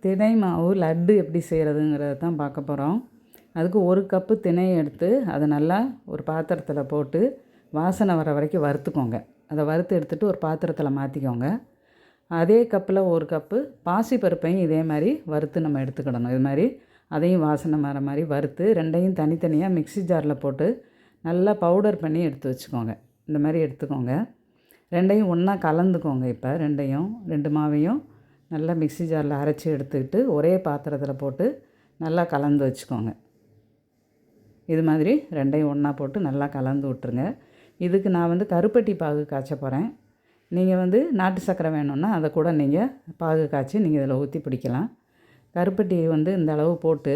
தினை மாவு லட்டு எப்படி செய்கிறதுங்கிறத தான் பார்க்க போகிறோம். அதுக்கு 1 கப்பு தினை எடுத்து அதை நல்லா ஒரு பாத்திரத்தில் போட்டு வாசனை வர வரைக்கும் வறுத்துக்கோங்க. அதை வறுத்து எடுத்துகிட்டு ஒரு பாத்திரத்தில் மாற்றிக்கோங்க. அதே கப்பில் 1 கப்பு பாசிப்பருப்பையும் இதே மாதிரி வறுத்து நம்ம எடுத்துக்கிடணும். இது மாதிரி அதையும் வாசனை வர மாதிரி வறுத்து ரெண்டையும் தனித்தனியாக மிக்ஸி ஜாரில் போட்டு நல்லா பவுடர் பண்ணி எடுத்து வச்சுக்கோங்க. இந்த மாதிரி எடுத்துக்கோங்க. ரெண்டையும் ஒன்றா கலந்துக்கோங்க. இப்போ ரெண்டு மாவையும் நல்லா மிக்ஸி ஜாரில் அரைச்சி எடுத்துக்கிட்டு ஒரே பாத்திரத்தில் போட்டு நல்லா கலந்து வச்சுக்கோங்க. இது மாதிரி ரெண்டையும் ஒன்றா போட்டு நல்லா கலந்து விட்டுருங்க. இதுக்கு நான் கருப்பட்டி பாகு காய்ச்ச போகிறேன். நீங்கள் நாட்டு சர்க்கரை வேணும்னா அதை கூட நீங்கள் பாகு காய்ச்சி நீங்கள் இதில் ஊற்றி பிடிக்கலாம். கருப்பட்டி இந்த அளவு போட்டு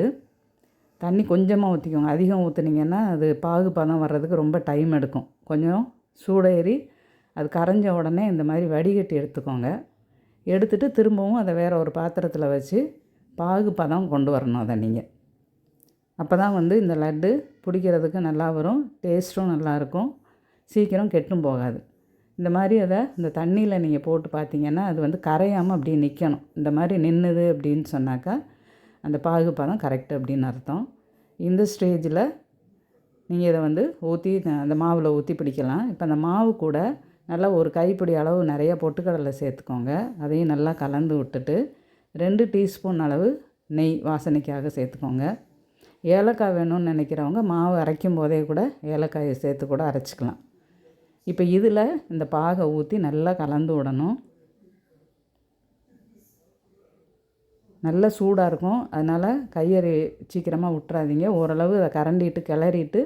தண்ணி கொஞ்சமாக ஊற்றிக்கோங்க. அதிகம் ஊற்றுனீங்கன்னா அது பாகு பதம் வர்றதுக்கு ரொம்ப டைம் எடுக்கும். கொஞ்சம் சூடேறி அது கரைஞ்ச உடனே இந்த மாதிரி வடிகட்டி எடுத்துக்கோங்க. எடுத்துகிட்டு திரும்பவும் அதை வேறு ஒரு பாத்திரத்தில் வச்சு பாகு பதம் கொண்டு வரணும். அதை நீங்கள் அப்போ தான் இந்த லட்டு பிடிக்கிறதுக்கு நல்லா வரும், டேஸ்ட்டும் நல்லாயிருக்கும், சீக்கிரம் கெட்டும் போகாது. இந்த மாதிரி அதை இந்த தண்ணியில் நீங்கள் போட்டு பார்த்தீங்கன்னா அது கரையாமல் அப்படியே நிற்கணும். இந்த மாதிரி நின்றுது அப்படின்னு சொன்னாக்கா அந்த பாகு பதம் கரெக்டு அப்படின்னு அர்த்தம். இந்த ஸ்டேஜில் நீங்கள் இதை ஊற்றி அந்த மாவில் ஊற்றி பிடிக்கலாம். இப்போ அந்த மாவு கூட நல்லா ஒரு கைப்பிடி அளவு நிறையா பொட்டுக்கடலை சேர்த்துக்கோங்க. அதையும் நல்லா கலந்து விட்டுட்டு 2 டீஸ்பூன் அளவு நெய் வாசனைக்காக சேர்த்துக்கோங்க. ஏலக்காய் வேணும்னு நினைக்கிறவங்க மாவு அரைக்கும் போதே கூட ஏலக்காயை சேர்த்து கூட அரைச்சிக்கலாம். இப்போ இதில் இந்த பாகை ஊற்றி நல்லா கலந்து விடணும். நல்லா சூடாக இருக்கும், அதனால் கையை சீக்கிரமாக விட்டுறாதீங்க. ஓரளவு அதை கரண்டிட்டு கிளறிட்டு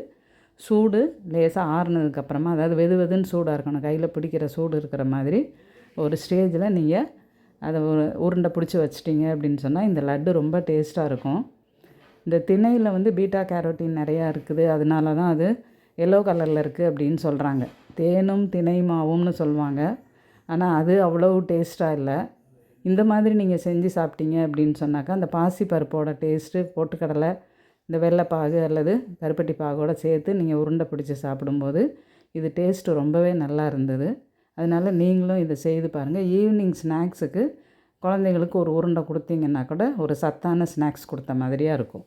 சூடு லேசாக ஆறுனதுக்கப்புறமா, அதாவது வெதுன்னு சூடாக இருக்கணும், கையில் பிடிக்கிற சூடு இருக்கிற மாதிரி ஒரு ஸ்டேஜில் நீங்கள் அதை உருண்டை பிடிச்சி வச்சிட்டிங்க அப்படின்னு சொன்னால் இந்த லட்டு ரொம்ப டேஸ்ட்டாக இருக்கும். இந்த திணையில் பீட்டா கேரோட்டின் நிறையா இருக்குது, அதனால தான் அது எல்லோ கலரில் இருக்குது அப்படின்னு சொல்கிறாங்க. தேனும் தினை மாவும்னு சொல்லுவாங்க, ஆனால் அது அவ்வளோ டேஸ்ட்டாக இல்லை. இந்த மாதிரி நீங்கள் செஞ்சு சாப்பிட்டீங்க அப்படின்னு சொன்னாக்கா அந்த பாசிப்பருப்போட டேஸ்ட்டு, பொட்டுக்கடலை, இந்த வெள்ளைப்பாகு அல்லது கருப்பட்டி பாகோடு சேர்த்து நீங்கள் உருண்டை பிடிச்சி சாப்பிடும்போது இது டேஸ்ட்டு ரொம்பவே நல்லா இருந்தது. அதனால் நீங்களும் இதை செய்து பாருங்கள். ஈவினிங் ஸ்நாக்ஸுக்கு குழந்தைங்களுக்கு ஒரு உருண்டை கொடுத்தீங்கன்னா கூட ஒரு சத்தான ஸ்நாக்ஸ் கொடுத்த மாதிரியாக இருக்கும்.